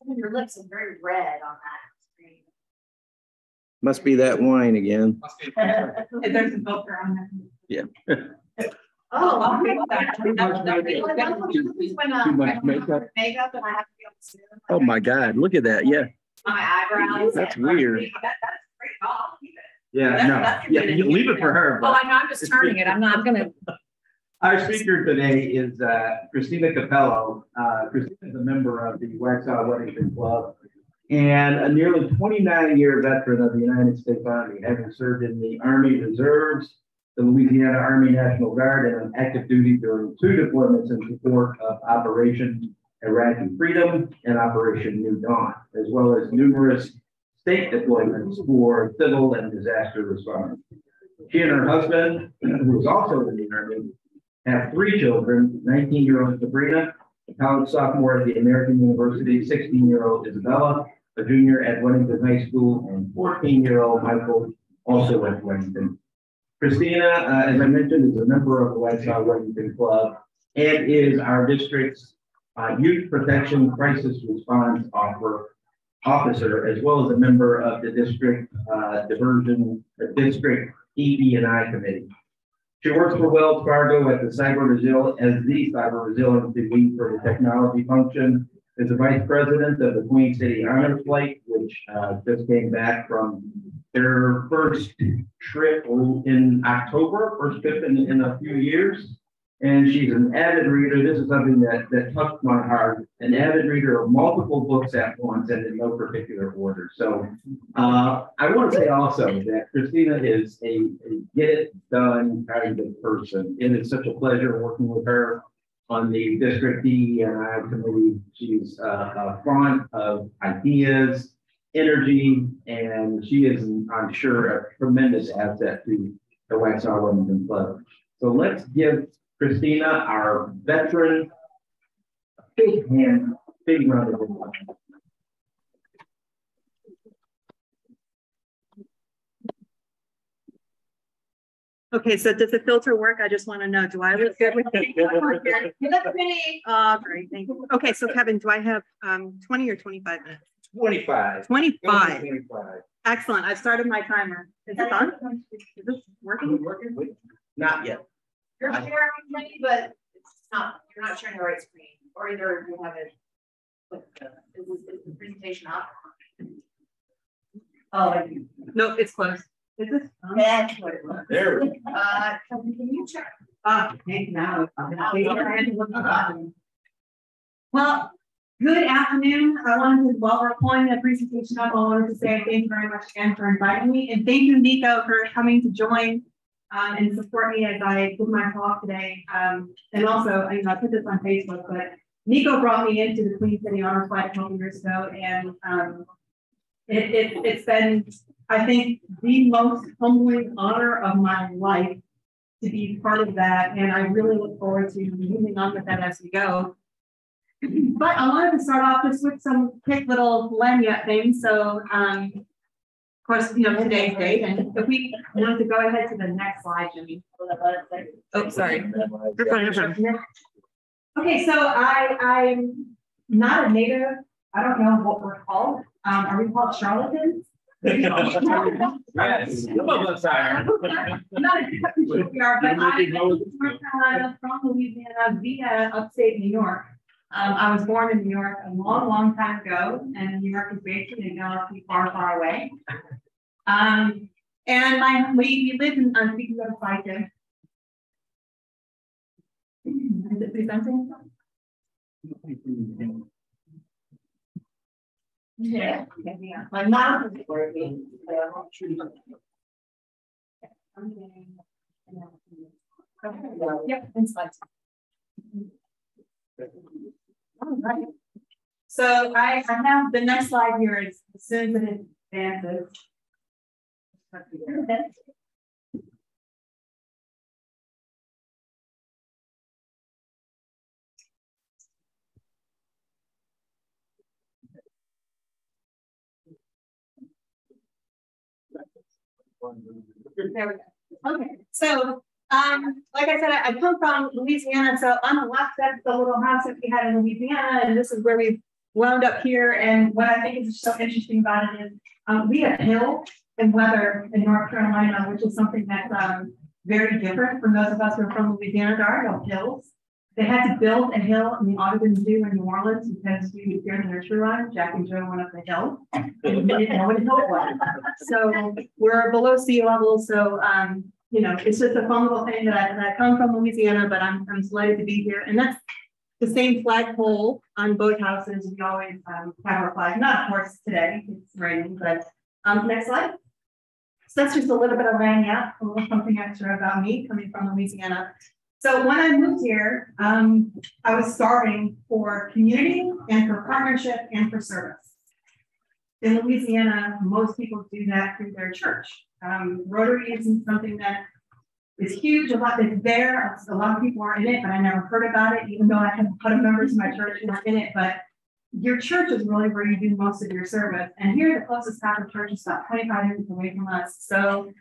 Your lips are very red on that screen. Must be that wine again. There's a filter on there. Yeah. Oh, okay. Too much makeup. Makeup, and I have to be on Zoom. Oh my God! Look at that. Yeah. My eyebrows. That's weird. That's great. I'll keep it. Yeah, no. Yeah, you can leave it for her. Oh, I know. I'm just turning it. I'm gonna. Our speaker today is Cristina Capello. Cristina is a member of the Waxhaw Weddington Club and a nearly 29-year veteran of the United States Army, having served in the Army Reserves, the Louisiana Army National Guard, and on active duty during 2 deployments in support of Operation Iraqi Freedom and Operation New Dawn, as well as numerous state deployments for civil and disaster response. She and her husband, who is also in the Army, have 3 children: 19-year-old Sabrina, a college sophomore at the American University, 16-year-old Isabella, a junior at Weddington High School, and 14-year-old Michael, also at Weddington. Cristina, as I mentioned, is a member of the Waxhaw Weddington Club and is our district's Youth Protection Crisis Response Officer, as well as a member of the district district EE&I committee. She works for Wells Fargo at the cyber resiliency lead for the technology function, is the vice president of the Queen City Honor Flight, which just came back from their first trip in October, first trip in a few years. And she's an avid reader. This is something that touched my heart. An avid reader of multiple books at once and in no particular order. So I want to say also that Cristina is a get it done kind of person. It is such a pleasure working with her on the district DE&I committee. She's fond of ideas, energy, and she is, I'm sure, a tremendous asset to the Waxhaw Weddington Club. So let's give Cristina, our veteran, a big hand, big round of applause. Okay, so does the filter work? I just want to know, do I look good with it? You look pretty. Great, thank you. Okay, so Kevin, do I have 20 or 25 minutes? 25. 25. Excellent. I've started my timer. Is it on? Is this working? Not yet. You're sharing money, but it's not. You're not sharing the right screen, or either you have it. Is the presentation up? Oh, no, it's closed. Is this? That's what it was. There we go. Can you check? Now. Well, good afternoon. While we're pulling the presentation up, I wanted to say thank you very much again for inviting me, and thank you, Nico, for coming to join and support me as I give my talk today. And also, I put this on Facebook, but Nico brought me into the Queen City Honor Flight a couple years ago, and it's been, I think, the most humbling honor of my life to be part of that, and I really look forward to moving on with that as we go. But I wanted to start off just with some quick little lanyard things. So, of course, today's date, and if we want to go ahead to the next slide, Jimmy. Oh, sorry. Okay, so I'm not a native. I don't know what we're called. Are we called charlatans? Yes, some of us are. Not exactly sure we are, but I'm from North Carolina, from Louisiana, via upstate New York. I was born in New York a long, long time ago, and New York is basically a galaxy far, far away. And we live in, speaking of Fighter. Is it presenting? Yeah. My mouth is working. Yep, inside. All right. So I have the next slide here is as soon as it advances. There we go. Okay, so like I said, I come from Louisiana. So on the left, that's the little house that we had in Louisiana, and this is where we've wound up here. And what I think is so interesting about it is we have hill and weather in North Carolina, which is something that's very different from those of us who are from Louisiana. There are no hills. They had to build a hill in the Audubon Zoo in New Orleans because we would hear the nursery rhyme. Jack and Joe went up the hill and we didn't know what a hill was. So we're below sea level. So, you know, it's just a fun little thing that I come from Louisiana, but I'm delighted to be here. And that's the same flagpole on boathouses. We always have our flag, not of course today, it's raining, but next slide. So that's just a little bit of lagniappe, a little something extra about me coming from Louisiana. So when I moved here, I was starving for community and for partnership and for service. In Louisiana, most people do that through their church. Rotary isn't something that is huge. A lot that's there. A lot of people are in it, but I never heard about it, even though I have a lot of members of my church who are in it. But your church is really where you do most of your service. And here, the closest Catholic church is about 25 minutes away from us. So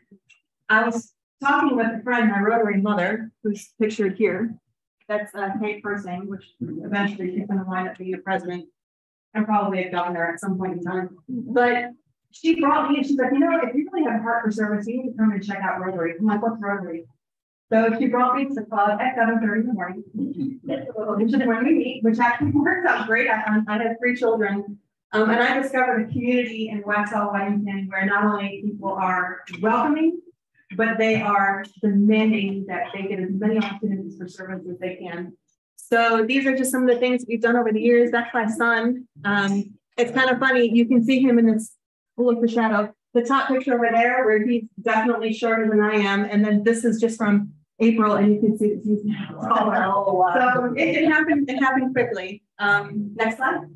I was talking with a friend, my Rotary mother, who's pictured here. That's Kate Persing, which eventually she's going to wind up being a president and probably a governor at some point in time. But she brought me and she's like, you know, if you really have a heart for service, you need to come and check out Rotary. I'm like, what's Rotary? So she brought me to the club at 7:30 in the morning, which is when we meet, which actually works out great. I have 3 children. And I discovered a community in Waxhaw, Weddington, where not only people are welcoming, but they are demanding that they get as many opportunities for service as they can. So these are just some of the things we've done over the years. That's my son. It's kind of funny. You can see him in this, look the shadow, the top picture over there, where he's definitely shorter than I am. And then this is just from April, and you can see that he's taller. Oh, wow. So it happened quickly. Next slide.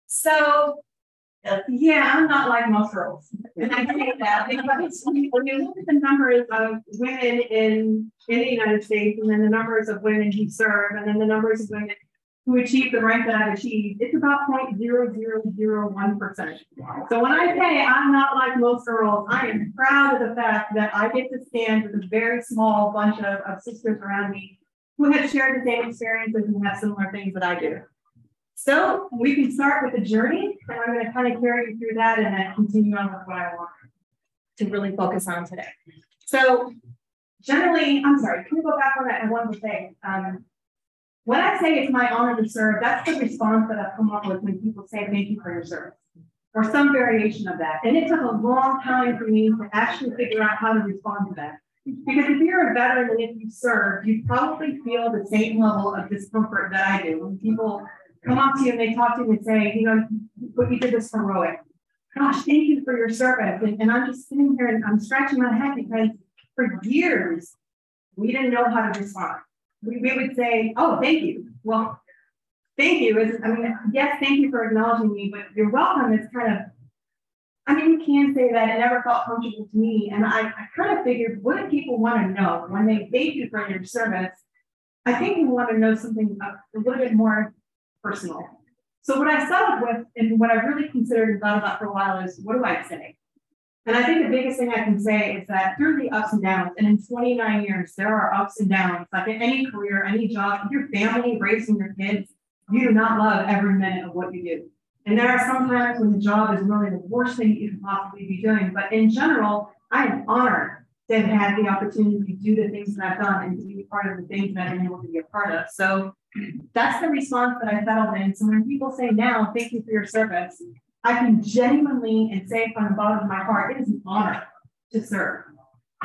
So yeah, I'm not like most girls. And I say that because when you look at the numbers of women in the United States, and then the numbers of women who serve, and then the numbers of women who achieve the rank that I've achieved, it's about 0.0001%. So when I say I'm not like most girls, I am proud of the fact that I get to stand with a very small bunch of sisters around me who have shared the same experiences and have similar things that I do. So we can start with the journey, and I'm going to kind of carry you through that and then continue on with what I want to really focus on today. So generally, I'm sorry, can we go back on that one more thing? When I say it's my honor to serve, that's the response that I've come up with when people say thank you for your service, or some variation of that. And it took a long time for me to actually figure out how to respond to that. Because if you're a veteran and if you serve, you probably feel the same level of discomfort that I do. When people come up to you and they talk to you and say, you know, you did this heroic. Gosh, thank you for your service. And I'm just sitting here and I'm scratching my head because for years, we didn't know how to respond. We would say, oh, thank you. Well, thank you is, I mean, yes, thank you for acknowledging me, but you're welcome is kind of, I mean, you can say that. It never felt comfortable to me. And I kind of figured, what do people want to know when they thank you for your service? I think we want to know something a little bit more personal. So what I settled with and what I really considered and thought about for a while is, what do I say? And I think the biggest thing I can say is that through the ups and downs, and in 29 years, there are ups and downs, like in any career, any job, your family, raising your kids, you do not love every minute of what you do. And there are some times when the job is really the worst thing you can possibly be doing. But in general, I am honored to have had the opportunity to do the things that I've done and to be part of the things that I've been able to be a part of. So that's the response that I settled in. So when people say now, thank you for your service, I can genuinely and say from the bottom of my heart, it is an honor to serve.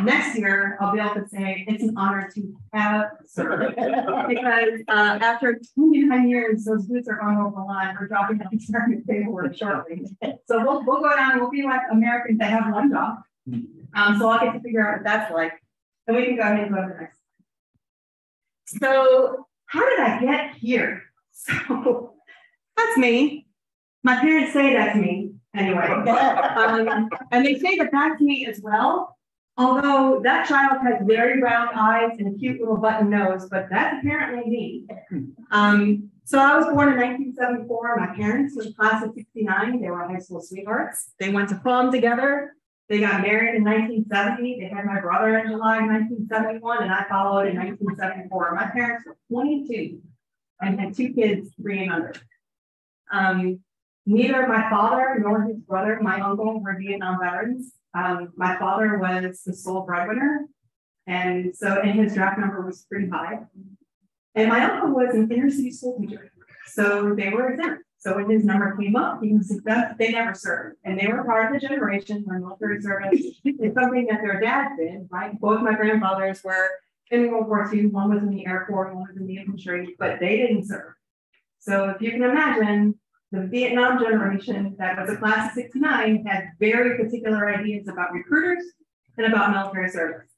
Next year, I'll be able to say it's an honor to have served. Because after 29 years, those boots are on over the line. We're dropping down starting paperwork shortly. So we'll go down and we'll be like Americans that have one job. So I'll get to figure out what that's like. And we can go ahead and go to the next. So how did I get here? So that's me. My parents say that's me anyway. And they say that that's me as well. Although that child has very round eyes and a cute little button nose, but that's apparently me. So I was born in 1974. My parents were the class of 69. They were high school sweethearts. They went to prom together. They got married in 1970. They had my brother in July 1971, and I followed in 1974. My parents were 22 and had 2 kids, 3 and under. Neither my father nor his brother, my uncle, were Vietnam veterans. My father was the sole breadwinner, and his draft number was pretty high. And my uncle was an inner city school teacher, so they were exempt. So when his number came up, he was exempt. They never served, and they were part of the generation where military service is something that their dad did. Right, both my grandfathers were in World War II. One was in the Air Force, one was in the infantry, but they didn't serve. So if you can imagine, the Vietnam generation that was a class of 69 had very particular ideas about recruiters and about military service.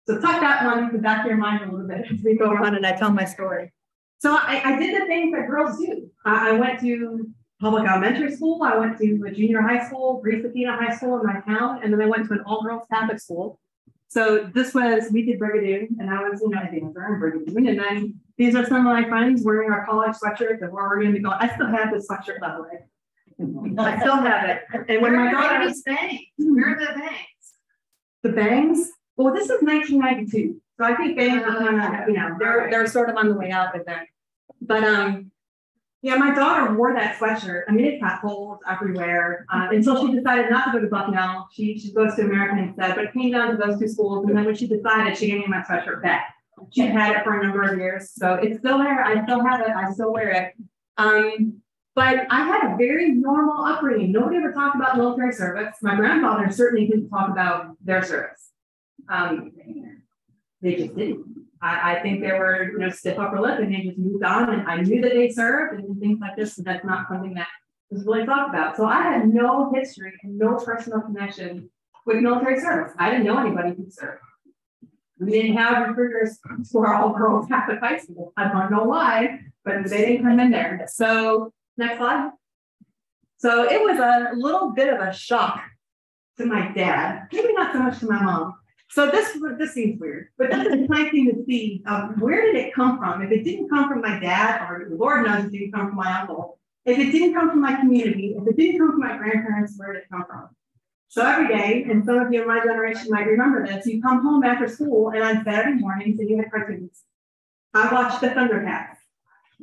So tuck that one in the back of your mind a little bit as we go around and I tell my story. So I did the things that girls do. I went to public elementary school. I went to a junior high school, Cristina High School in my town, and then I went to an all-girls Catholic school. So we did brigadoon, and I was, a dancer in brigadoon. And then these are some of my friends wearing our college sweatshirts and where we're going to be going. I still have this sweatshirt, by the way. I still have it. And when my daughter was bangs, where are the bangs? The bangs? Well, this is 1992. So I think bangs are kind of, they're sort of on the way out with that. But yeah, my daughter wore that sweatshirt. I mean, it got holes everywhere until she decided not to go to Bucknell. She goes to American instead, but it came down to those 2 schools. And then when she decided, she gave me my sweatshirt back. She had it for a number of years. So it's still there. I still have it. I still wear it. But I had a very normal upbringing. Nobody ever talked about military service. My grandfather certainly didn't talk about their service. They just didn't. I think they were, stiff upper lip and they just moved on. And I knew that they served and things like this. So that's not something that was really talked about. So I had no history and no personal connection with military service. I didn't know anybody who served. We didn't have recruiters for all girls Catholic high school. I don't know why, but they didn't come in there. So next slide. So it was a little bit of a shock to my dad, maybe not so much to my mom. So this seems weird, but this is nice thing to see. Where did it come from? If it didn't come from my dad, or the Lord knows it didn't come from my uncle, if it didn't come from my community, if it didn't come from my grandparents, where did it come from? So every day, and some of you in my generation might remember this, you come home after school and on Saturday mornings and you had cartoons. I watched the Thundercats.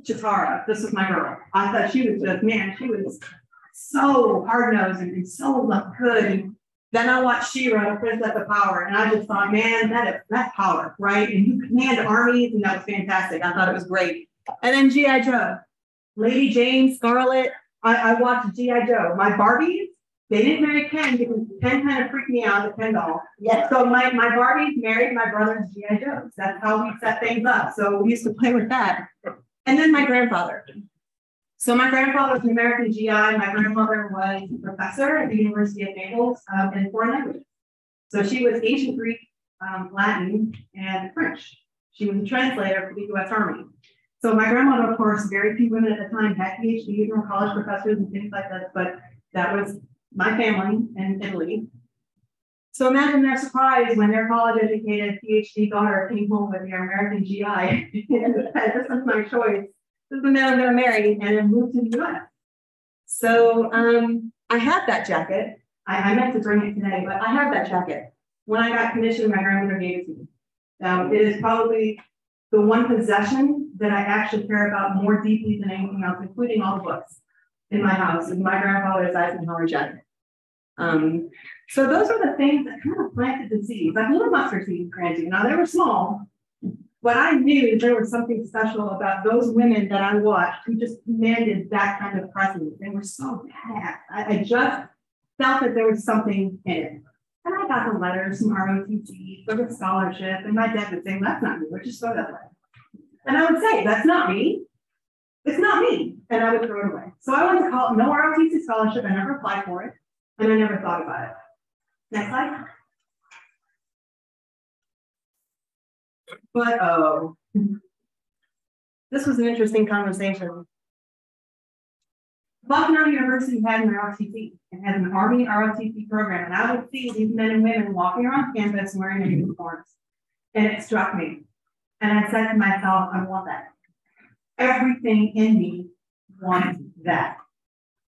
Chitara, this was my girl. I thought she was just, she was so hard-nosed and so good. Then I watched She-Ra, Princess of Power, and I just thought, man, that's power, right? And you command armies, and that was fantastic. I thought it was great. And then G.I. Joe, Lady Jane, Scarlet. I watched G.I. Joe. My Barbies, they didn't marry Ken because Ken kind of freaked me out, the Ken doll. Yeah. So my Barbies married my brother's G.I. Joes. That's how we set things up. So we used to play with that. And then my grandfather. So my grandfather was an American GI. My grandmother was a professor at the University of Naples in foreign languages. So she was ancient Greek, Latin, and French. She was a translator for the U.S. Army. So my grandmother, of course, very few women at the time had PhDs or college professors and things like that, but that was my family in Italy. So imagine their surprise when their college-educated PhD daughter came home with their American GI. This was my choice. This is the man I'm going to marry, and then moved to the U.S. So I had that jacket. I meant to bring it today, but I have that jacket. When I got commissioned, my grandmother gave it to me. It is probably the one possession that I actually care about more deeply than anything else, including all the books in my house, is my grandfather's Eisenhower jacket. So those are the things that kind of planted the seeds, like little mustard seeds, granted. Now they were small, but I knew there was something special about those women that I watched who just commanded that kind of presence. They were so badass. I just felt that there was something in it. And I got the letters from ROTC for the scholarship, and my dad would say, that's not me, we're just so that way. And I would say, that's not me. It's not me. And I would throw it away. So I went to call no ROTC scholarship. I never applied for it, and I never thought about it. Next slide. But oh, this was an interesting conversation. Bucknell University had an ROTC. It has an Army ROTC program, and I would see these men and women walking around campus wearing their uniforms, and it struck me. And I said to myself, I want that. Everything in me wants that.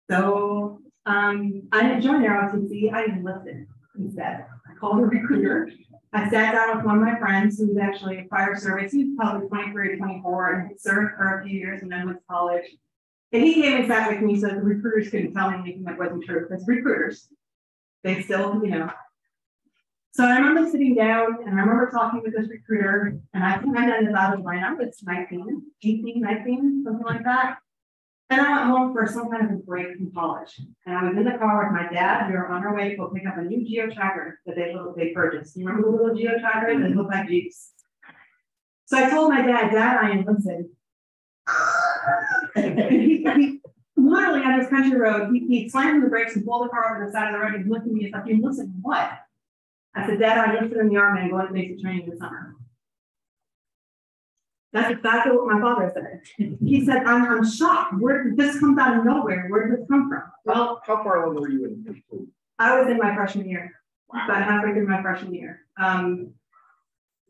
So I didn't join ROTC. I enlisted instead. I called a recruiter, I sat down with one of my friends who was actually a fire service. He was probably 23 or 24 and had served for a few years and then went to college. And he came and sat with me so the recruiters couldn't tell me anything that wasn't true, because recruiters, they still, So I remember sitting down and I remember talking with this recruiter, and I think I ended up line. I was 19, 18, 19, something like that. And I went home for some kind of a break from college. And I was in the car with my dad. We were on our way to go pick up a new Geo tracker that they purchased. You remember the little Geo tracker that looked like Jeeps? So I told my dad, I enlisted. he literally on this country road, he slammed the brakes and pulled the car over the side of the road and looked at me and said, "You listen, what?" I said, "Dad, I enlisted in the Army and going to basic training this summer." That's exactly what my father said. He said, I'm shocked. Where did this come out of nowhere? Where did this come from? Well, How far along were you in school? I was in my freshman year, about halfway through my freshman year.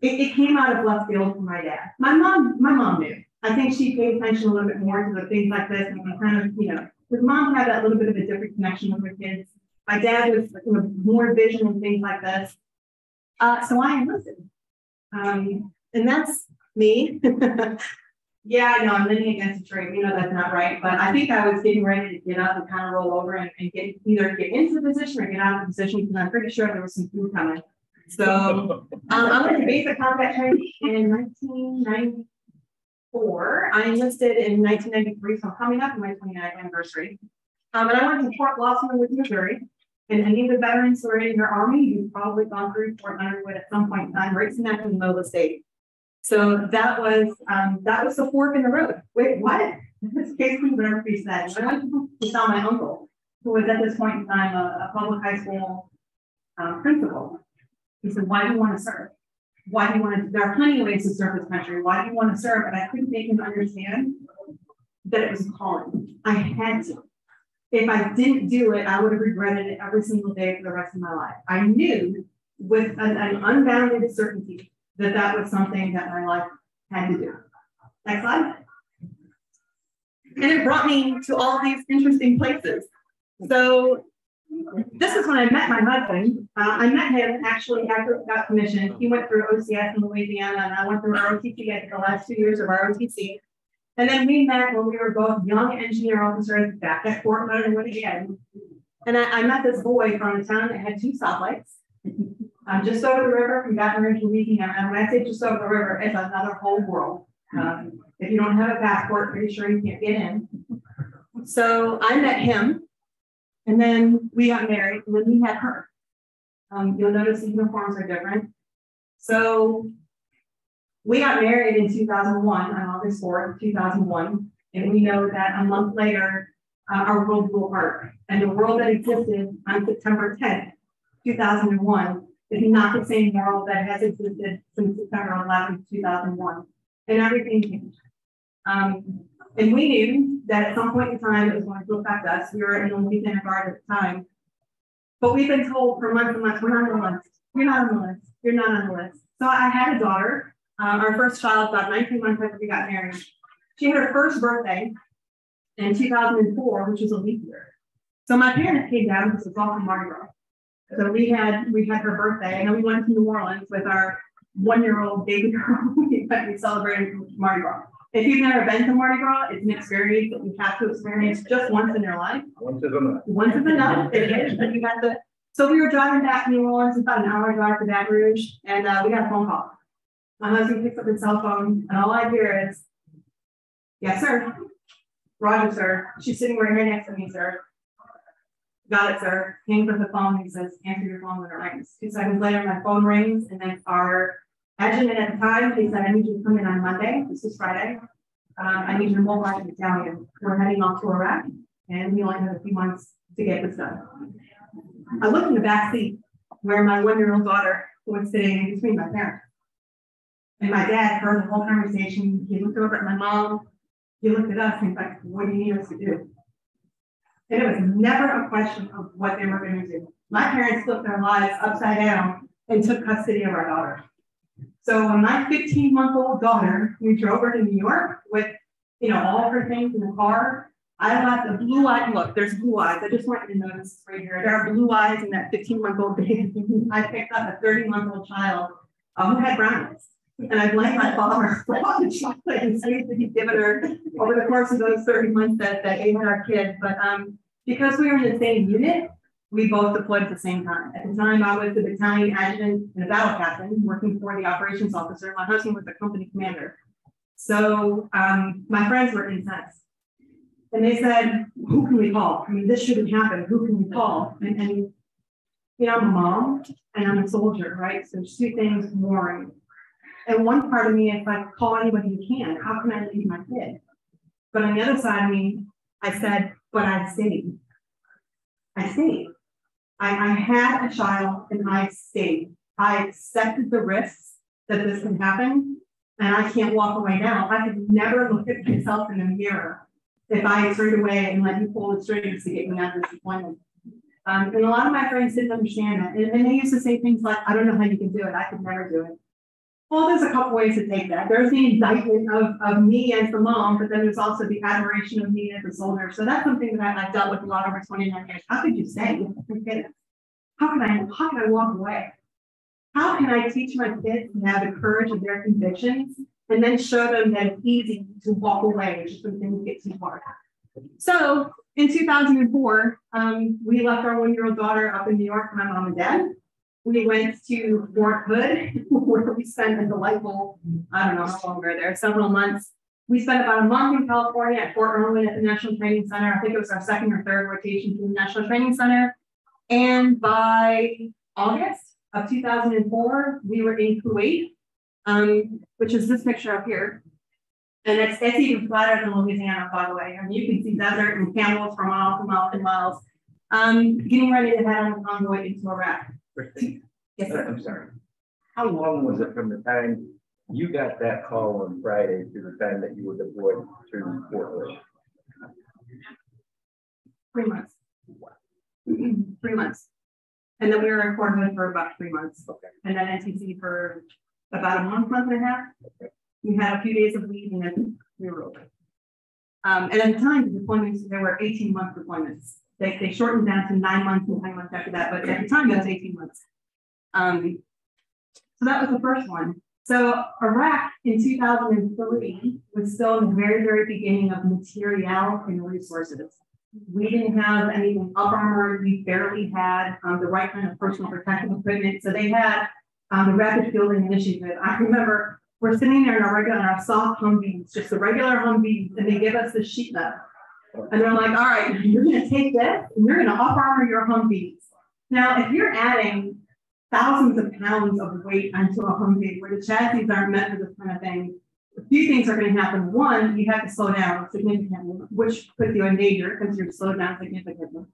It came out of left field from my dad. My mom knew. I think she paid attention a little bit more to the things like this, and kind of, because mom had that little bit of a different connection with her kids. My dad was more vision and things like this. So I enlisted. And that's me. Yeah, I know I'm leaning against the tree. That's not right. But I think I was getting ready to get up and kind of roll over and either get into the position or get out of the position, because I'm pretty sure there was some food coming. So I went to basic combat training in 1994. I enlisted in 1993, so I'm coming up on my 29th anniversary. And I went to Fort Lawson, Missouri. And any of the veterans who are in your Army, you've probably gone through Fort Underwood at some point in time, right smack in the middle of the state. So that was the fork in the road. Wait, what? This basically what everybody said. I went to tell my uncle, who was at this point in time a public high school principal. He said, "Why do you want to serve? Why do you want to? There are plenty of ways to serve this country. Why do you want to serve?" And I couldn't make him understand that it was a calling. I had to. If I didn't do it, I would have regretted it every single day for the rest of my life. I knew with an unbounded certainty that was something that my life had to do. Next slide. And it brought me to all these interesting places. So this is when I met my husband. I met him actually after I got commissioned. He went through OCS in Louisiana, and I went through ROTC at the last 2 years of ROTC. And then we met when we were both young engineer officers back at Fort Leonard again. And I met this boy from a town that had 2 stoplights. Just over the river from Baton Rouge, Louisiana. And when I say just over the river, it's another whole world. If you don't have a passport, pretty sure you can't get in. So I met him, and then we got married, and then we had her. You'll notice the uniforms are different. So we got married in 2001, on August 4th, 2001. And we know that a month later, our world blew apart. And the world that existed on September 10th, 2001, is not the same world that has existed since September 11th, 2001. And everything changed. And we knew that at some point in time, it was going to affect us. We were in the Louisiana Guard at the time. But we've been told for months and months, we're not on the list. You're not on the list. You're not on the list. So I had a daughter. Our first child, about 19 months after we got married. She had her first birthday in 2004, which was a leap year. So my parents came down because it was all from Mardi Gras. So we had her birthday, and then we went to New Orleans with our 1-year-old baby girl. We celebrated Mardi Gras. If you've never been to Mardi Gras, it's an experience that you have to experience just once in your life. Once is enough. Once is enough. It is. But you have to. So we were driving back to New Orleans, about an hour drive to Baton Rouge, and we got a phone call. My husband picks up his cell phone, and all I hear is, "Yes, sir. Roger, sir." She's sitting right here next to me, sir. "Got it, sir." Hangs up the phone. He says, "Answer your phone when it rings." 2 seconds later, my phone rings, and then our adjutant at the time, he said, "I need you to come in on Monday." This is Friday. "I need you to mobilize the battalion. We're heading off to Iraq, and we only have a few months to get this done." I looked in the back seat where my 1-year-old daughter was sitting in between my parents. And my dad heard the whole conversation. He looked over at my mom. He looked at us and he's like, "What do you need us to do?" And it was never a question of what they were going to do. My parents flipped their lives upside down and took custody of our daughter. So when my 15-month-old daughter, we drove her to New York with, all of her things in the car. I left the blue eye. Look, there's blue eyes. I just want you to notice right here. There are blue eyes in that 15-month-old baby. I picked up a 30-month-old child who had brown eyes. And I blame my father for all the chocolate and sweets that he'd given her over the course of those 30 months that ate our kid. But because we were in the same unit, we both deployed at the same time. At the time, I was the battalion adjutant and a battle captain working for the operations officer. My husband was the company commander. So my friends were incensed. And they said, who can we call? I mean, this shouldn't happen. Who can we call? And you know, I'm a mom and I'm a soldier, right? So there's two things warring. And one part of me is like, call anybody you can. How can I leave my kid? But on the other side of me, I said, but I stayed. I stayed. I had a child and I stayed. I accepted the risks that this can happen. And I can't walk away now. I could never look at myself in the mirror if I turned away and let you pull the strings to get me out of this deployment. And a lot of my friends didn't understand that. And they used to say things like, I don't know how you can do it. I could never do it. Well, there's a couple ways to take that. There's the indictment of me as the mom, but then there's also the admiration of me as a soldier. So that's something that I've dealt with a lot over 29 years. How could you say? How can I walk away? How can I teach my kids to have the courage of their convictions and then show them that it's easy to walk away just when things get too hard? So in 2004, we left our 1-year-old daughter up in New York with my mom and dad. We went to Fort Hood, where we spent a delightful, I don't know how long we were there, several months. We spent about a month in California at Fort Irwin at the National Training Center. I think it was our second or third rotation to the National Training Center. And by August of 2004, we were in Kuwait, which is this picture up here. And it's even flatter than Louisiana, by the way. I mean, you can see desert and camels for miles and miles and miles. Getting ready to head on a convoy into Iraq. Yes, sir. I'm sorry. How long was it from the time you got that call on Friday to the time that you were deployed to Fort Worth? 3 months. 3 months. And then we were in Fort Hood for about 3 months. Okay. And then NTC for about a month and a half. Okay. We had a few days of leave and then we were over. And at the time, the deployments, there were 18-month deployments. They shortened down to 9 months and 9 months after that, but at the time it was 18 months. So that was the first one. So Iraq in 2003 was still in the very, very beginning of material and resources. We didn't have anything up armored. We barely had the right kind of personal protective equipment. So they had the Rapid Fielding Initiative. I remember we're sitting there in our soft Humvees, just the regular Humvees, and they give us the sheet metal. And they're like, all right, you're going to take this and you're going to up armor your Humvees. Now, if you're adding thousands of pounds of weight onto a Humvee where the chassis aren't meant for this kind of thing, a few things are going to happen. One, you have to slow down significantly, which puts you in danger because you're slowed down significantly.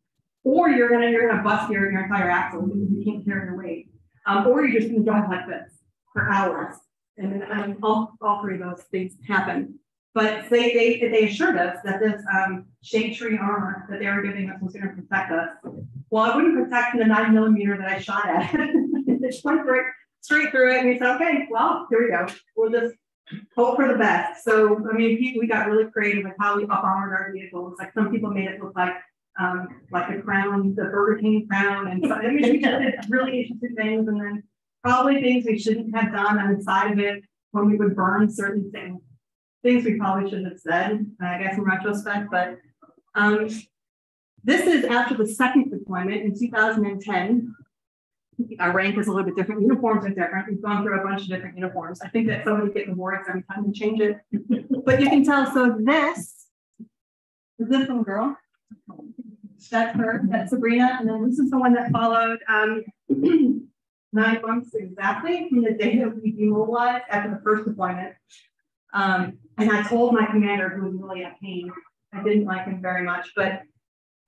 Or you're gonna bust your entire axle because you can't carry your weight. Or you're just going to drive like this for hours. And all three of those things happen. But they assured us that this shade tree armor that they were giving us was going to protect us. Well, it wouldn't protect the 9mm that I shot at. It just went straight through it. And we said, okay, well, here we go. We'll just hope for the best. So, I mean, we got really creative with how we up armored our vehicles. Like some people made it look like the crown, the Burger King crown. And so, I mean, we just did really interesting things. And then probably things we shouldn't have done on the side of it when we would burn certain things. Things we probably shouldn't have said, I guess, in retrospect, but this is after the second deployment in 2010. Our rank is a little bit different. Uniforms are different. We've gone through a bunch of different uniforms. I think that somebody gets awards every time we change it. But you can tell, so this is this little girl. That's her, that's Sabrina. And then this is the one that followed 9 months exactly from the day that we demobilized after the first deployment. And I told my commander, who was really a pain, I didn't like him very much, but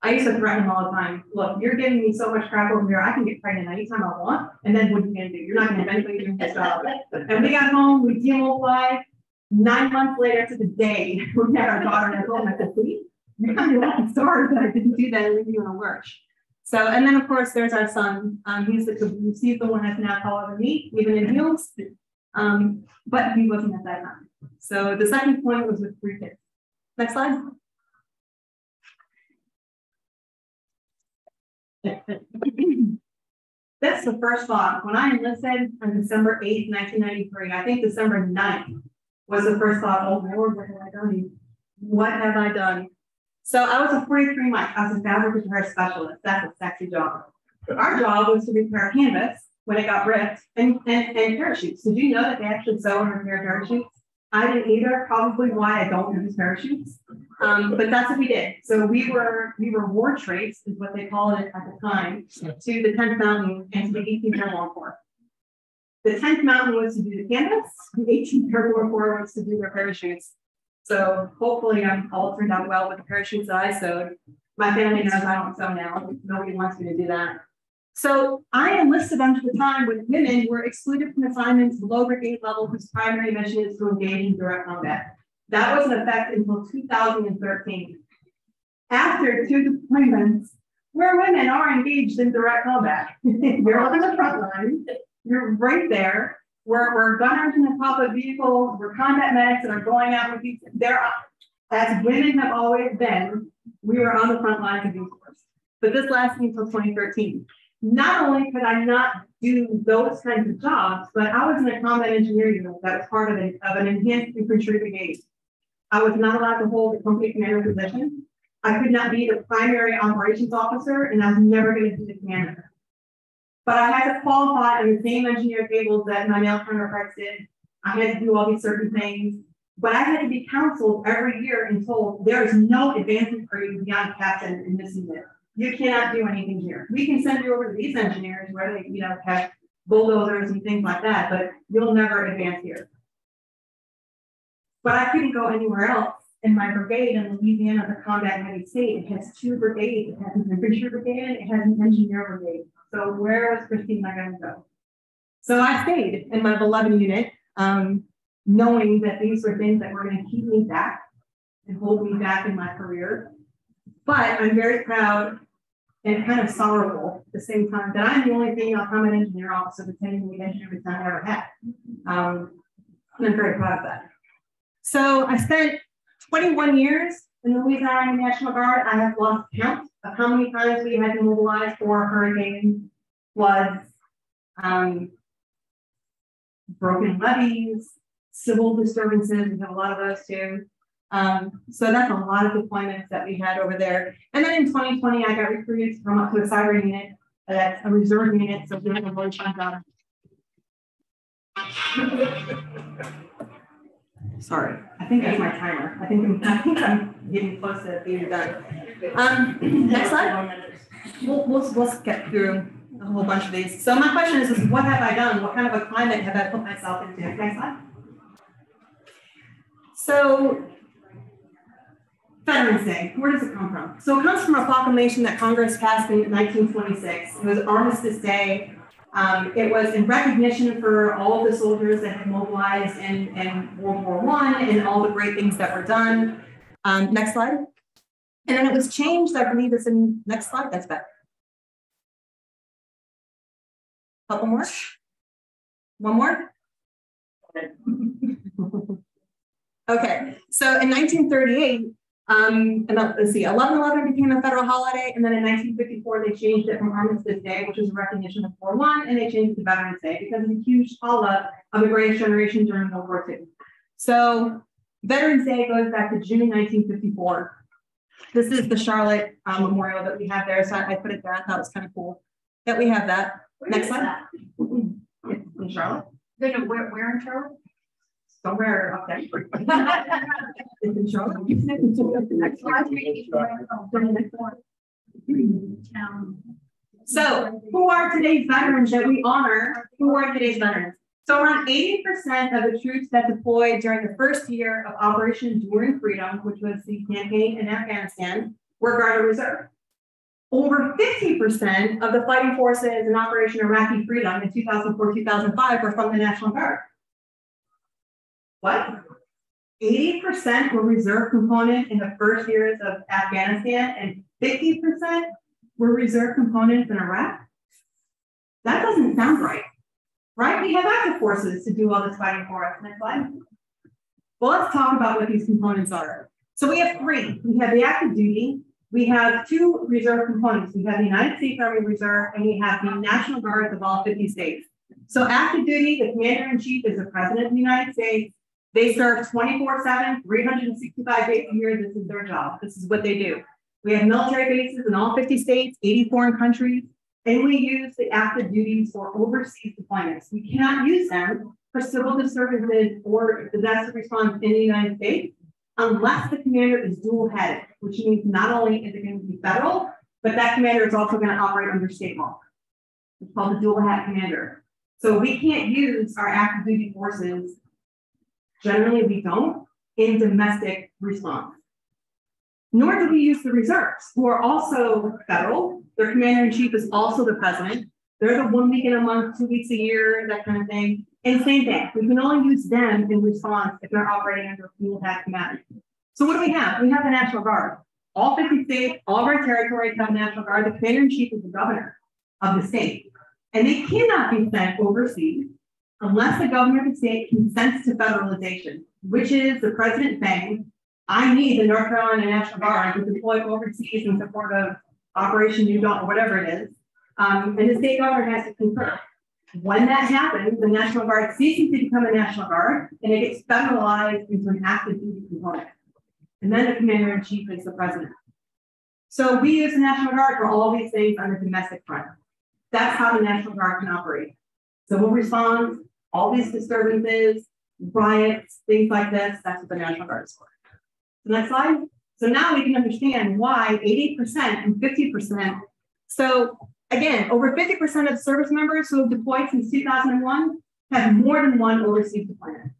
I used to threaten him all the time. Look, you're giving me so much crap over here, I can get pregnant anytime I want, and then what are you going to do? You're not going to eventually do this job. And we got home, we demobilized. 9 months later to the day, we had our daughter, and I told him, I said, see, you're kind of lucky sorry that I didn't do that and leave you in a lurch. So, and then of course, there's our son. He's the one that's now taller than me, even in heels. But he wasn't at that time. So the second point was with 3 kids. Next slide. That's the first thought. When I enlisted on December 8th, 1993, I think December 9th was the first thought, oh Lord, what have I done? What have I done? So I was a 43 month, I was a fabric repair specialist. That's a sexy job. Our job was to repair canvas when it got ripped and parachutes. Did you know that they actually sew and repair parachutes? I didn't either, probably why I don't use parachutes. But that's what we did. So we were ward traits, is what they called it at the time, to the 10th Mountain and to the 18th Airborne Corps. The 10th Mountain was to do the canvas, the 18th Airborne Corps was to do their parachutes. So hopefully all turned out well with the parachutes that I sewed. My family knows I don't sew now. Nobody wants me to do that. So I enlisted under the time when women were excluded from assignments below brigade level whose primary mission is to engage in direct combat. That was in effect until 2013. After 2 deployments, where women are engaged in direct combat, you're on the front line, you're right there. We're gunners in the top of vehicles, we're combat medics that are going out with these. As women have always been, we were on the front lines of these wars. But this lasted until 2013. Not only could I not do those kinds of jobs, but I was in a combat engineer unit that was part of an enhanced infantry brigade. I was not allowed to hold a company commander position. I could not be the primary operations officer, and I was never going to be the commander. But I had to qualify on the same engineer tables that my male counterparts did. I had to do all these certain things, but I had to be counseled every year and told there is no advancement for you beyond captain in this unit. You cannot do anything here. We can send you over to these engineers where they, have bulldozers and things like that, but you'll never advance here. But I couldn't go anywhere else. In my brigade in Louisiana, the combat heavy state, it has 2 brigades. It has an infantry brigade and it has an engineer brigade. So where was Cristina going to go? So I stayed in my beloved unit, knowing that these were things that were going to keep me back and hold me back in my career. But I'm very proud and kind of sorrowful at the same time that I'm the only female combat engineer officer that's any lead engineer battalion I ever had. And I'm very proud of that. So I spent 21 years in the Louisiana Army National Guard. I have lost count of how many times we had to mobilize for hurricanes, floods, broken levees, civil disturbances. We have a lot of those too. So that's a lot of deployments that we had over there. And then in 2020, I got recruited to come up to a cyber unit, that's a reserve unit. So we have a really fun job. Sorry, I think that's my timer. I think I'm getting close to being done. Next slide. We'll get through a whole bunch of these. So my question is what have I done? What kind of a climate have I put myself into? Next slide. So Veterans Day, where does it come from? So it comes from a proclamation that Congress passed in 1926. It was Armistice Day. It was in recognition for all of the soldiers that had mobilized in World War I and all the great things that were done. Next slide. And then it was changed, I believe it's in, next slide, that's better. Couple more. One more. Okay, so in 1938, let's see, 11/11 became a federal holiday, and then in 1954 they changed it from Armistice Day, which was a recognition of World War I, and they changed it to Veterans Day because of the huge fallout of the Greatest Generation during World War II. So Veterans Day goes back to June 1954. This is the Charlotte memorial that we have there, so I put it there. I thought it was kind of cool that we have that. Next slide. It's in Charlotte. Where in Charlotte? Somewhere up there. It's in Charlotte. Next slide. So, who are today's veterans that we honor? Who are today's veterans? So, around 80% of the troops that deployed during the first year of Operation Enduring Freedom, which was the campaign in Afghanistan, were Guard or Reserve. Over 50% of the fighting forces in Operation Iraqi Freedom in 2004-2005 were from the National Guard. What? 80% were reserve components in the first years of Afghanistan, and 50% were reserve components in Iraq? That doesn't sound right, right? We have active forces to do all this fighting for us. Next slide. Well, let's talk about what these components are. So we have 3. We have the active duty, we have two reserve components. We have the United States Army Reserve and we have the National Guards of all 50 states. So active duty, the commander-in-chief is the president of the United States. They serve 24/7, 365 days a year. This is their job. This is what they do. We have military bases in all 50 states, 80 foreign countries, and we use the active duties for overseas deployments. We cannot use them for civil services or disaster response in the United States unless the commander is dual-headed, which means not only is it going to be federal, but that commander is also going to operate under state law. It's called the dual-hat commander. So we can't use our active duty forces, generally we don't, in domestic response. Nor do we use the reserves, who are also federal. Their commander-in-chief is also the president. They're the 1 week in a month, 2 weeks a year, that kind of thing. And same thing, we can only use them in response if they're operating under dual-hat command. So what do we have? We have the National Guard. All 50 states, all of our territories have a National Guard. The commander-in-chief is the governor of the state. And they cannot be sent overseas unless the governor of the state consents to federalization, which is the president saying, I need the North Carolina National Guard to deploy overseas in support of Operation New Dawn or whatever it is. And the state governor has to concur. When that happens, the National Guard ceases to become a National Guard and it gets federalized into an active duty component. And then the commander-in-chief is the president. So we use the National Guard for all these things on the domestic front. That's how the National Guard can operate. Civil response, all these disturbances, riots, things like this, that's what the National Guard is for. The next slide. So now we can understand why 80% and 50%. So again, over 50% of service members who have deployed since 2001 have more than one overseas deployment.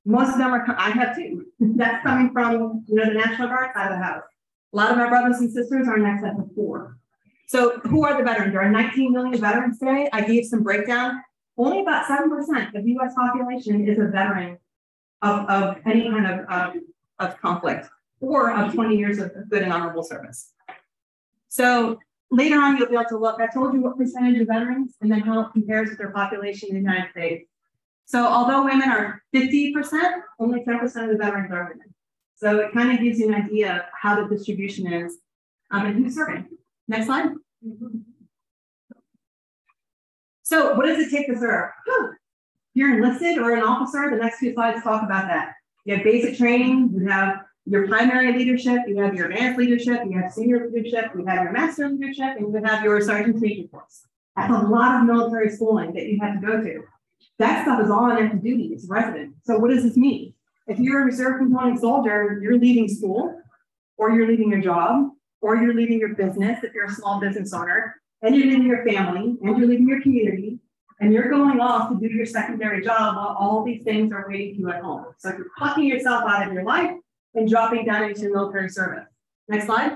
Most of them are, I have two. That's coming from, the National Guard side of the house. A lot of my brothers and sisters are in excess of 4. So who are the veterans? There are 19 million veterans today. I gave some breakdown. Only about 7% of the US population is a veteran of any kind of conflict or of 20 years of good and honorable service. So later on, you'll be able to look. I told you what percentage of veterans and then how it compares with their population in the United States. So although women are 50%, only 10% of the veterans are women. So it kind of gives you an idea of how the distribution is and who's serving. Next slide. So what does it take to serve? You're enlisted or an officer. The next few slides talk about that. You have basic training, you have your primary leadership, you have your advanced leadership, you have senior leadership, you have your master leadership, and you have your sergeant major course. That's a lot of military schooling that you have to go to. That stuff is all on active duty, it's resident. So what does this mean? If you're a reserve component soldier, you're leaving school, or you're leaving your job, or you're leaving your business if you're a small business owner, and you're leaving your family, and you're leaving your community, and you're going off to do your secondary job while all these things are waiting for you at home. So you're plucking yourself out of your life and dropping down into military service. Next slide.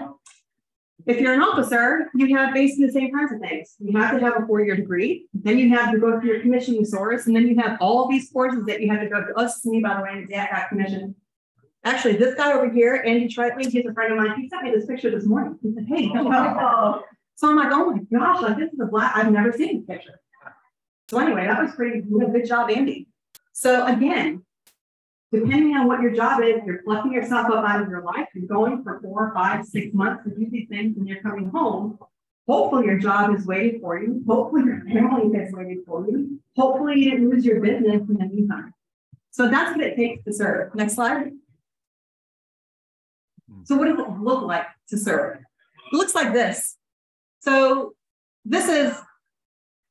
If you're an officer, you have basically the same kinds of things. You have to have a 4-year degree, then you have to go through your commissioning source, and then you have all of these courses that you have to go through. Oh, this is me, by the way, and Dad got commissioned. Actually, this guy over here, Andy Tritley, he's a friend of mine. He sent me this picture this morning. He said, hey, so I'm like, oh my gosh, like this is a black, I've never seen this picture. So anyway, that was pretty good job, Andy. So again, depending on what your job is, you're plucking yourself up out of your life, you're going for 4, 5, 6 months to do these things, and you're coming home. Hopefully your job is waiting for you. Hopefully your family is waiting for you. Hopefully you didn't lose your business in the meantime. So that's what it takes to serve. Next slide. So what does it look like to serve? It looks like this. So this is,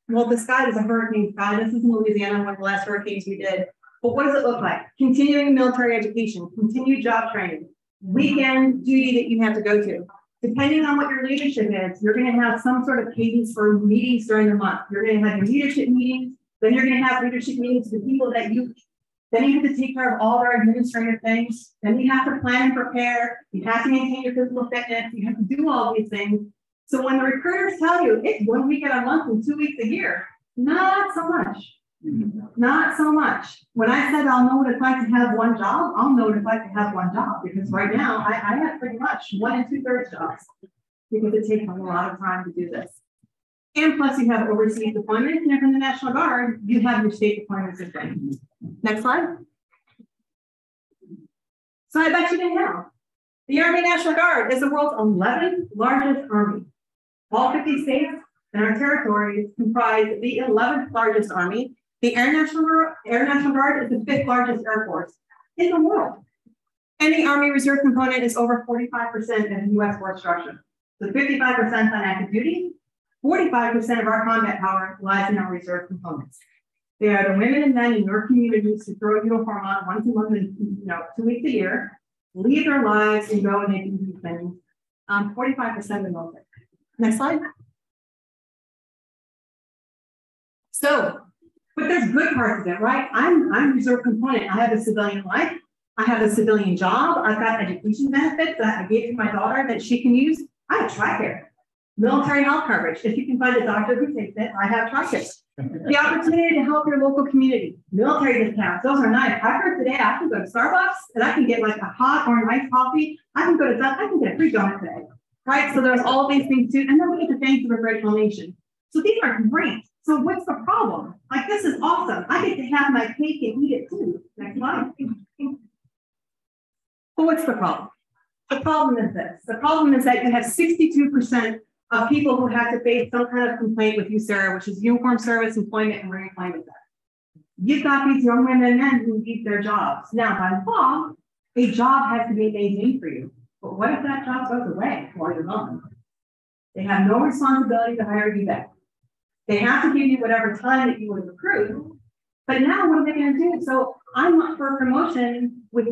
well, the sky is a hurricane sky. This is in Louisiana, one of the last hurricanes we did. But what does it look like? Continuing military education, continued job training, weekend duty that you have to go to. Depending on what your leadership is, you're going to have some sort of cadence for meetings during the month. You're going to have your leadership meetings, then you're going to have leadership meetings with the people that you, then you have to take care of all their administrative things. Then you have to plan and prepare. You have to maintain your physical fitness. You have to do all these things. So when the recruiters tell you it's 1 weekend a month and 2 weeks a year, not so much. Not so much. When I said I'll know what it's like to have one job, I'll know what it's like to have one job, because right now I have pretty much 1 2/3 jobs, because it takes a lot of time to do this. And plus you have overseas deployments, and if in the National Guard, you have your state deployments as well. Next slide. So I bet you didn't know. The Army National Guard is the world's 11th largest army. All 50 states and our territories comprise the 11th largest army. The Air National Guard is the 5th largest air force in the world. And the Army Reserve component is over 45% of the U.S. force structure. So 55% on active duty, 45% of our combat power lies in our reserve components. They are the women and men in your communities who throw a uniform on once a month and 2 weeks a year, leave their lives and go and they do these things. 45% of the military. Next slide. So, but there's good parts of it, right? I'm reserve component. I have a civilian life. I have a civilian job. I've got education benefits that I gave to my daughter that she can use. I have TRICARE, military health coverage. If you can find a doctor who takes it, I have TRICARE. The opportunity to help your local community, military discounts, those are nice. I heard today I can go to Starbucks and I can get like a hot or a nice coffee. I can go to I can get a free donut today, right? So there's all these things too. And then we get to thank you for a grateful nation. So these are great. So what's the problem? Like, this is awesome. I get to have my cake and eat it too. Next slide. But what's the problem? The problem is this. The problem is that you have 62% of people who have to face some kind of complaint with you, Sarah, which is Uniform Service Employment and Reemployment Act. You've got these young women and men who need their jobs. Now, by law, a job has to be maintained for you. But what if that job goes away while you're gone? They have no responsibility to hire you back. They have to give you whatever time that you would have accrued. But now what are they going to do? So I'm up for a promotion with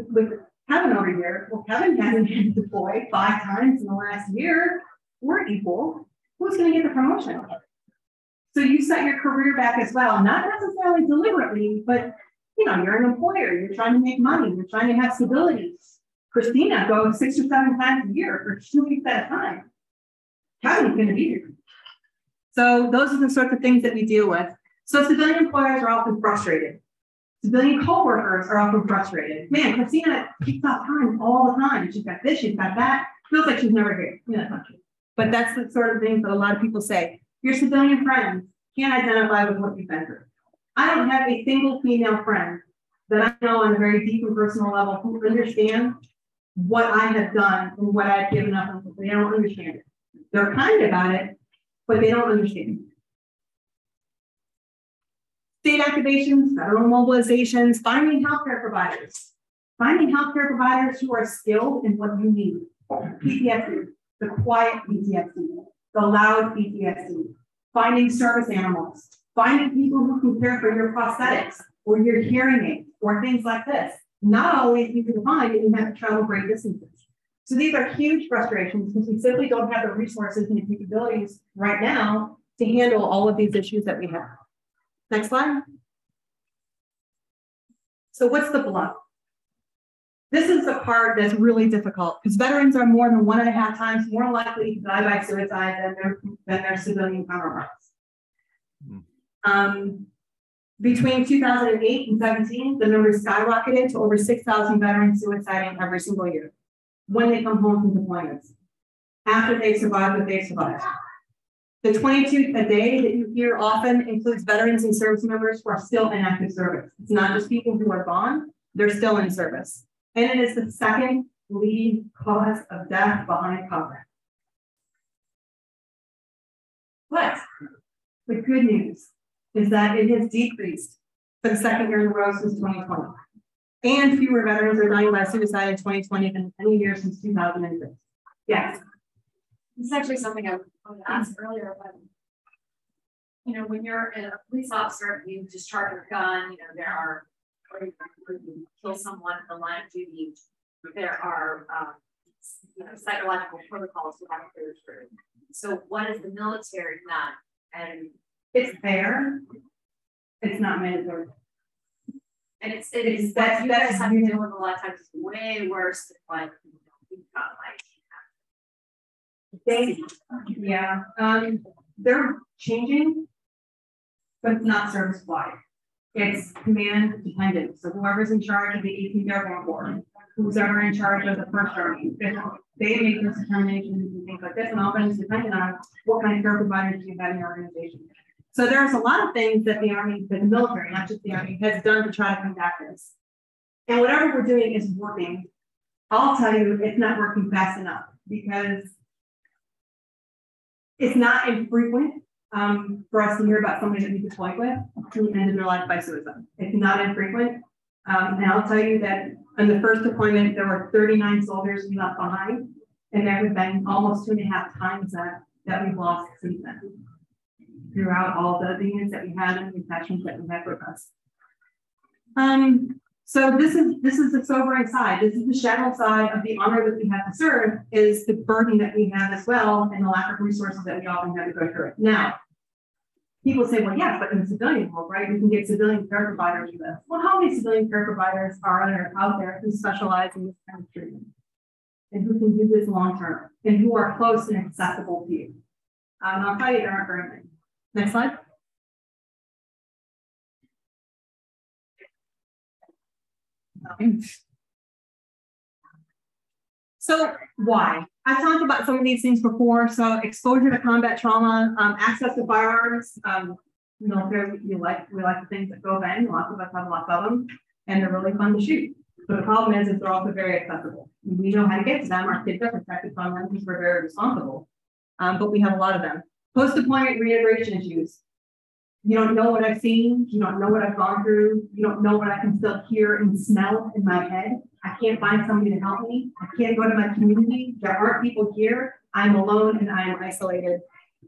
Kevin over here. Well, Kevin hasn't been deployed 5 times in the last year. We're equal. Who's going to get the promotion? So you set your career back as well, not necessarily deliberately, but you're an employer. You're trying to make money. You're trying to have stability. Cristina goes 6 or 7 times a year for 2 weeks at a time. Kevin's going to be here. So those are the sorts of things that we deal with. So civilian employers are often frustrated. Civilian coworkers are often frustrated. Man, Cristina keeps off time all the time. She's got this, she's got that. Feels like she's never here. That's not true. But that's the sort of things that a lot of people say. Your civilian friends can't identify with what you've been through. I don't have a single female friend that I know on a very deep and personal level who understand what I have done and what I've given up. They don't understand it. They're kind about it, but they don't understand. State activations, federal mobilizations, finding healthcare providers. Finding healthcare providers who are skilled in what you need. PTSD, the quiet PTSD, the loud PTSD. Finding service animals. Finding people who can care for your prosthetics or your hearing aids or things like this. Not always easy to find, and you have to travel great distances. So these are huge frustrations because we simply don't have the resources and the capabilities right now to handle all of these issues that we have. Next slide. So what's the bluff? This is the part that's really difficult because veterans are more than 1.5 times more likely to die by suicide than their civilian counterparts. Between 2008 and 17, the number skyrocketed to over 6,000 veterans suiciding every single year when they come home from deployments, after they survive what they survived. The 22 a day that you hear often includes veterans and service members who are still in active service. It's not just people who are gone, they're still in service. And it is the second leading cause of death behind combat. But the good news is that it has decreased for the second year in a row since 2020. And fewer veterans are dying by suicide in 2020 than any year since 2006. Yes. This is actually something I wanted to ask earlier, but when you're a police officer, you discharge your gun, there are, or you kill someone in the line of duty, there are psychological protocols you have to go through. So what is the military not? And it's there. It's not mandatory. And it's that you guys have to deal with a lot of times. It's way worse than what we've got they're changing, but it's not service wide. It's command dependent. So whoever's in charge of the 18th Airborne Corps, who's ever in charge of the First Army, they make those determinations and things like this, and often it's dependent on what kind of care providers you have in your organization. So there's a lot of things that the military, not just the Army, has done to try to combat this. And whatever we're doing is working. I'll tell you, it's not working fast enough because it's not infrequent for us to hear about somebody that we deployed with who ended their life by suicide. It's not infrequent. And I'll tell you that in the first deployment, there were 39 soldiers we left behind, and there have been almost 2.5 times that we've lost since then throughout all the units that we had and the attachments that we had with us. So this is the sobering side. This is the shadow side of the honor that we have to serve, is the burden that we have as well, and the lack of resources that we often have to go through. Now, people say, well, yes, but in the civilian world, right, we can get civilian care providers with this. Well, how many civilian care providers are there out there who specialize in this kind of treatment and who can do this long term and who are close and accessible to you? And I'll tell you, there aren't very many. Next slide. So why? I've talked about some of these things before. So exposure to combat trauma, access to firearms. Military, we like the things that go bang. Lots of us have lots of them, and they're really fun to shoot. But the problem is they're also very accessible. We know how to get to them. Our kids are protected from them because we're very responsible. But we have a lot of them. Post-deployment reintegration issues. You don't know what I've seen. You don't know what I've gone through. You don't know what I can still hear and smell in my head. I can't find somebody to help me. I can't go to my community. There aren't people here. I'm alone and I am isolated.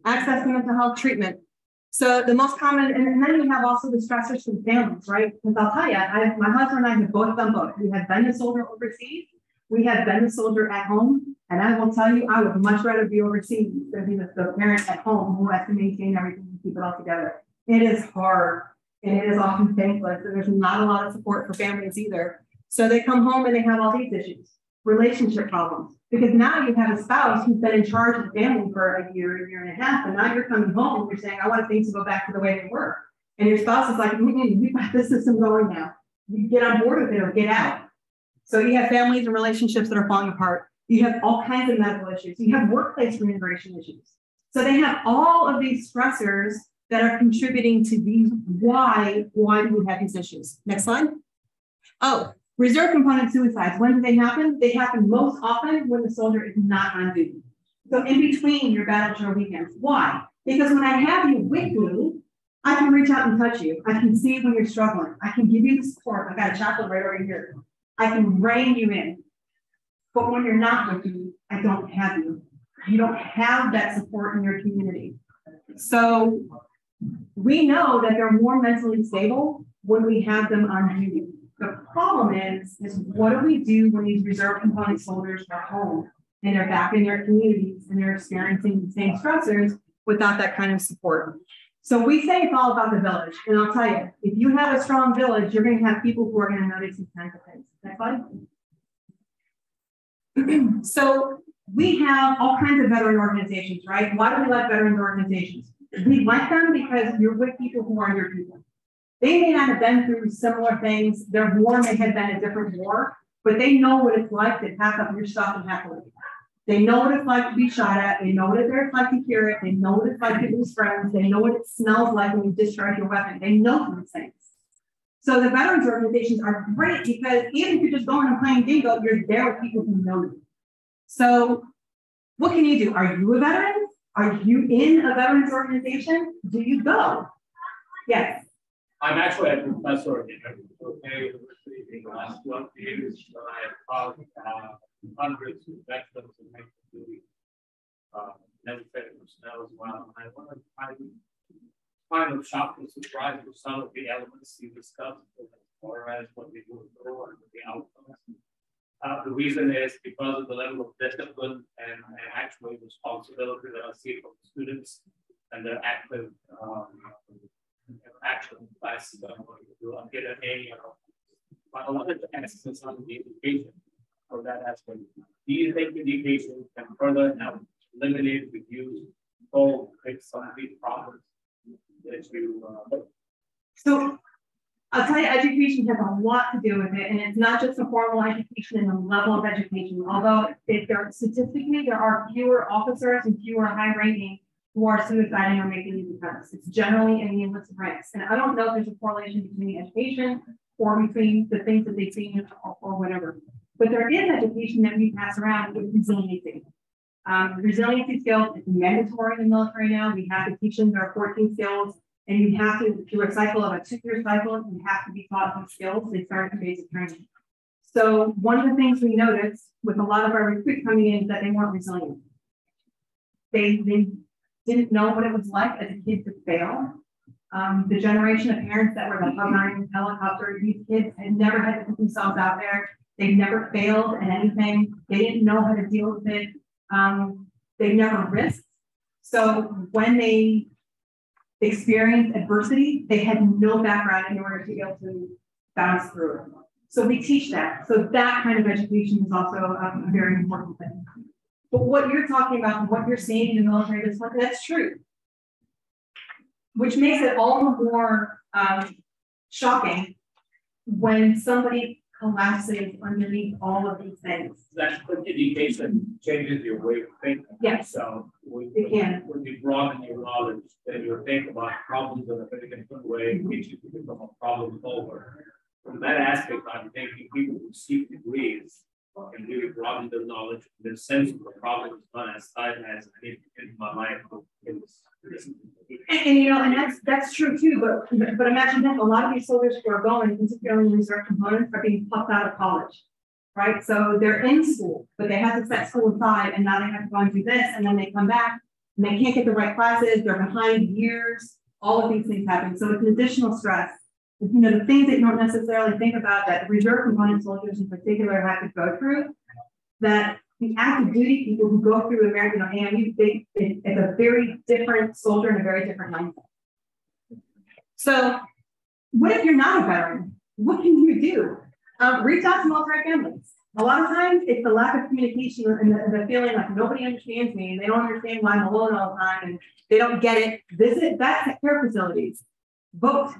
Access to mental health treatment. So the most common, and then we have also the stressors from families, right? Because I'll tell you, my husband and I have both done both. We have been a soldier overseas. We have been a soldier at home. And I will tell you, I would much rather be overseas than be the parent at home who has to maintain everything and keep it all together. It is hard and it is often thankless, and there's not a lot of support for families either. So they come home and they have all these issues, relationship problems, because now you have a spouse who's been in charge of the family for a year and a half, and now you're coming home and you're saying, I want things to go back to the way they were. And your spouse is like, we've got this system going now. You get on board with it or get out. So you have families and relationships that are falling apart. You have all kinds of medical issues. You have workplace reintegration issues. So they have all of these stressors that are contributing to these, why do we have these issues? Next slide. Oh, reserve component suicides. When do they happen? They happen most often when the soldier is not on duty. So in between your battles or weekends. Why? Because when I have you with me, I can reach out and touch you. I can see when you're struggling. I can give you the support. I've got a chocolate right over here. I can rein you in. But when you're not with me, I don't have you. You don't have that support in your community. So we know that they're more mentally stable when we have them on duty. The problem is what do we do when these reserve component soldiers are home and they're back in their communities and they're experiencing the same stressors without that kind of support? So we say it's all about the village. And I'll tell you, if you have a strong village, you're going to have people who are going to notice these kinds of things. Next slide. So we have all kinds of veteran organizations, right? Why do we like veteran organizations? We like them because you're with people who are your people. They may not have been through similar things. Their war may have been a different war, but they know what it's like to pack up your stuff and have to leave. They know what it's like to be shot at. They know what it's like to hear it. They know what it's like to lose friends. They know what it smells like when you discharge your weapon. They know these things. So the veterans organizations are great because even if you're just going and playing bingo, you're there with people who know you. So what can you do? Are you a veteran? Are you in a veterans organization? Do you go? Yes. I'm actually a professor at Capello University in the last 12 years. I have taught hundreds of veterans and military personnel as well. I kind of shocked and surprised with some of the elements you discussed as far as what we do and the outcomes. The reason is because of the level of discipline and actually responsibility that I see from students and their active action class. I'll get an A. But I wanted to emphasis on the education for that aspect. Do you think education can further help eliminate, reduce, solve, fix some of these problems that you? So I'll tell you, education has a lot to do with it, and it's not just a formal education and the level of education. Although statistically there are fewer officers and fewer high-ranking who are suiciding or making these attempts. It's generally in the enlisted ranks, and I don't know if there's a correlation between the education or between the things that they see or whatever. But there is education that we pass around with resiliency. Resiliency skills is mandatory in the military now. We have to teach them. There are 14 skills, and you have to, through a cycle of a 2-year cycle, you have to be taught these skills. They start in basic training. So one of the things we noticed with a lot of our recruits coming in is that they weren't resilient. They didn't know what it was like as a kid to fail. The generation of parents that were the hovering helicopter, these kids had never had to put themselves out there. They never failed at anything. They didn't know how to deal with it. They never risked. So when they experienced adversity, they had no background in order to be able to bounce through it. So we teach that. So that kind of education is also a very important thing. But what you're talking about and what you're seeing in the military, that's true. Which makes it all the more shocking when somebody collapses underneath all of these things. That education changes your way of thinking. Yes. So when you broaden your knowledge, then you think about problems in a very different way, which you can become a problem solver. From that aspect, I'm thinking people who seek degrees can really broaden their knowledge, their sense of the problem is not as tight as I need in my life. And you know, and that's true too, but imagine that a lot of these soldiers who are going, particularly in reserve components, are being plucked out of college, right? So they're in school, but they have to set school aside, and now they have to go and do this, and then they come back and they can't get the right classes, they're behind years, all of these things happen. So it's an additional stress. You know, the things that you don't necessarily think about that the reserve component soldiers in particular have to go through, that the active duty people who go through American AMU, it's a very different soldier and a very different mindset. So what if you're not a veteran? What can you do? Reach out to military families. A lot of times it's the lack of communication and the feeling like nobody understands me and they don't understand why I'm alone all the time and they don't get it. Visit vet care facilities. Vote.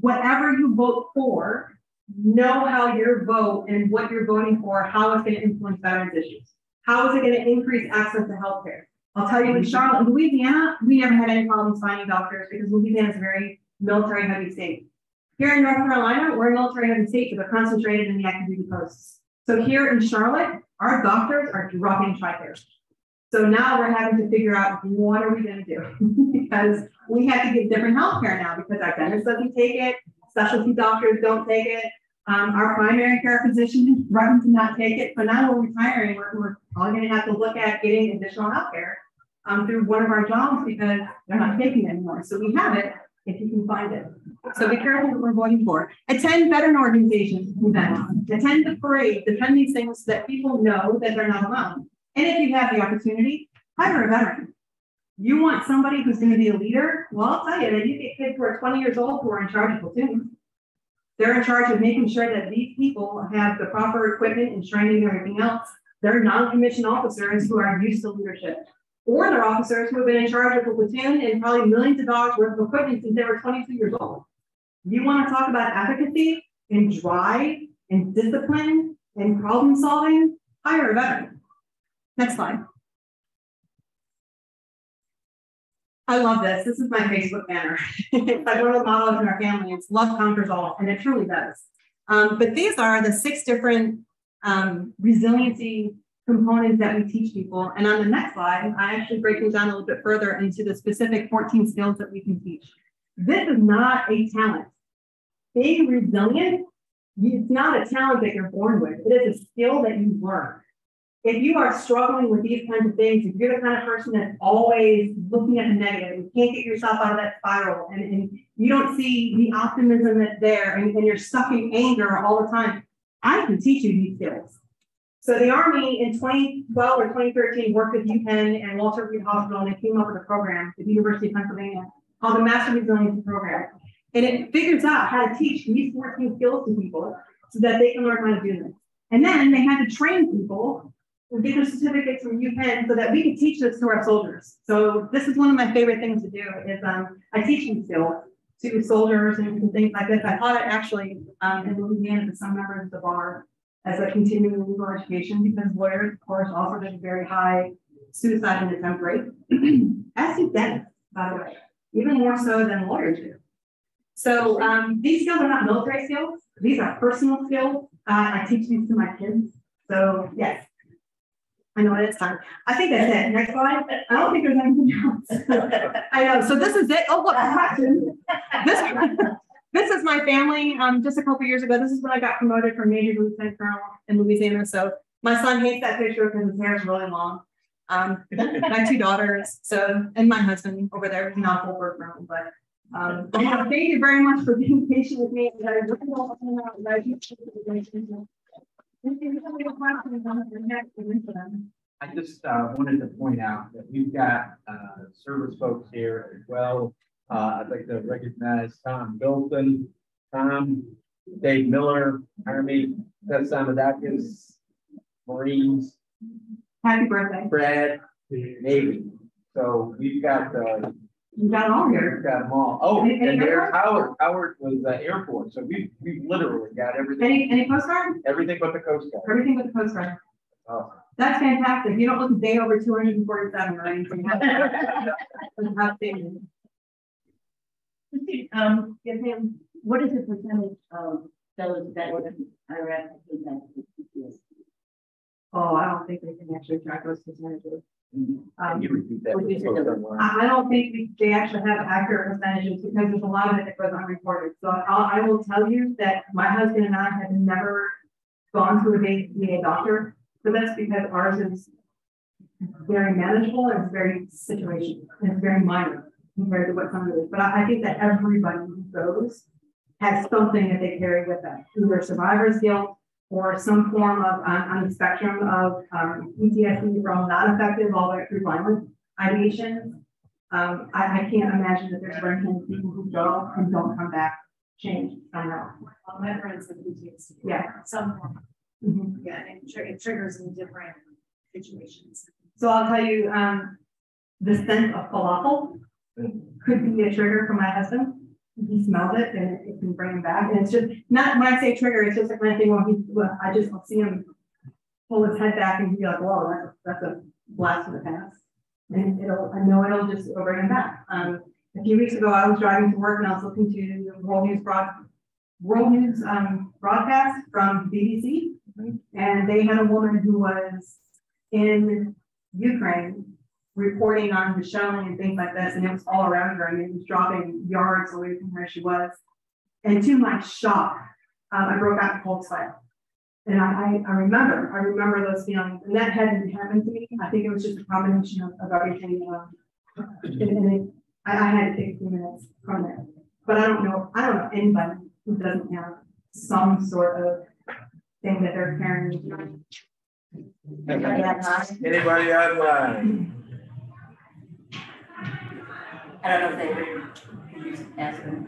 Whatever you vote for, know how your vote and what you're voting for, how it's going to influence veterans issues. How is it going to increase access to healthcare? I'll tell you, in Charlotte, in Louisiana, we never had any problems finding doctors because Louisiana is a very military heavy state. Here in North Carolina, we're a military heavy state, but they're concentrated in the active duty posts. So here in Charlotte, our doctors are dropping TRICARE. So now we're having to figure out what are we going to do because we have to get different healthcare now because our dentist doesn't take it, specialty doctors don't take it, our primary care physicians threaten to not take it. But now we're retiring, we're probably going to have to look at getting additional healthcare through one of our jobs because they're not taking it anymore. So we have it if you can find it. So be careful what we're voting for. Attend veteran organizations events, attend the parades, attend these things so that people know that they're not alone. And if you have the opportunity, hire a veteran. You want somebody who's going to be a leader? Well, I'll tell you that you get kids who are 20 years old who are in charge of platoons. They're in charge of making sure that these people have the proper equipment and training and everything else. They're non-commissioned officers who are used to leadership. Or they're officers who have been in charge of a platoon and probably millions of dollars worth of equipment since they were 22 years old. You want to talk about advocacy and drive and discipline and problem solving? Hire a veteran. Next slide. I love this. This is my Facebook banner. It's like one of the models in our family. It's love conquers all, and it truly does. But these are the 6 different resiliency components that we teach people. And on the next slide, I actually break them down a little bit further into the specific 14 skills that we can teach. This is not a talent. Being resilient, it's not a talent that you're born with. It is a skill that you learn. If you are struggling with these kinds of things, if you're the kind of person that's always looking at the negative and can't get yourself out of that spiral and you don't see the optimism that's there and you're stuck in anger all the time, I can teach you these skills. So the Army in 2012 or 2013 worked with UPenn and Walter Reed Hospital and they came up with a program at the University of Pennsylvania called the Master Resiliency Program. And it figures out how to teach these 14 skills to people so that they can learn how to do this. And then they had to train people and get their certificates from UPenn so that we can teach this to our soldiers. So this is one of my favorite things to do is I teach these skills to soldiers and things like this. I taught it actually in Louisiana to some members of the bar as a continuing legal education because lawyers, of course, also have a very high suicide and attempt rate. As do dentists, by the way, even more so than lawyers do. So these skills are not military skills. These are personal skills. I teach these to my kids. So yes, I know it's time. I think that's it. Next slide. I don't think there's anything else. I know. So this is it. Oh, look, this is my family. Just a couple years ago, this is when I got promoted from Major to Lieutenant Colonel in Louisiana. So my son hates that picture because his hair is really long. My 2 daughters, so, and my husband over there, he's not full birth now, but thank you very much for being patient with me. I just wanted to point out that we've got service folks here as well. I'd like to recognize Tom Bilton, Dave Miller, Army, Samadakis, Marines. Happy birthday. Brad, Navy. So we've got you got it all here. We've got them all. Oh, and there's Howard. Howard was Air Force. So we've literally got everything. Any Coast Guard? Everything but the Coast Guard. Everything but the Coast Guard. Awesome. That's fantastic. You don't look a day over 247 or anything. Outstanding. Yes, ma'am. What is the percentage of those that were Iraq? Oh, I don't think they can actually track those percentages. Can you repeat that? I don't think they actually have accurate percentages because there's a lot of it that goes unreported. So I will tell you that my husband and I have never gone to a VA doctor, but that's because ours is very manageable and it's very situational and it's very minor compared to what some of it is. But I think that everybody who goes has something that they carry with them, either survivor's guilt or some form of on the spectrum of PTSD from non-effective all the way through violent ideation. I can't imagine that there's very many people who go and don't come back changed somehow. Well, my friends have PTSD. Yeah. Some form. Mm-hmm. Yeah, and it triggers in different situations. So I'll tell you, the scent of falafel could be a trigger for my husband. He smells it and it can bring him back. And it's just not when I say trigger, it's just the kind of thing when I just see him pull his head back and he'd be like, whoa, that's a blast from the past. And I know it'll just bring him back. A few weeks ago, I was driving to work and I was listening to the World News broadcast from BBC. And they had a woman who was in Ukraine reporting on the shelling and things like this, and it was all around her, and it was dropping yards away from where she was. And to my shock, I broke out in cold sweat. And I remember those feelings, and that hadn't happened to me. I think it was just a combination of everything. I had to take a few minutes from it, but I don't know anybody who doesn't have some sort of thing that they're carrying. Anybody online? I don't know if they ask them.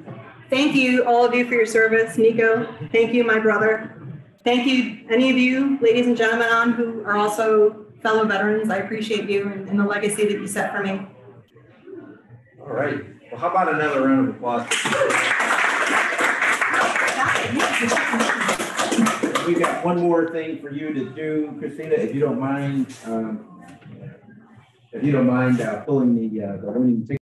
Thank you, all of you, for your service. Nico, thank you, my brother. Thank you, any of you, ladies and gentlemen on who are also fellow veterans. I appreciate you and the legacy that you set for me. All right. Well, how about another round of applause? We've got one more thing for you to do, Cristina, if you don't mind. Pulling the winning ticket.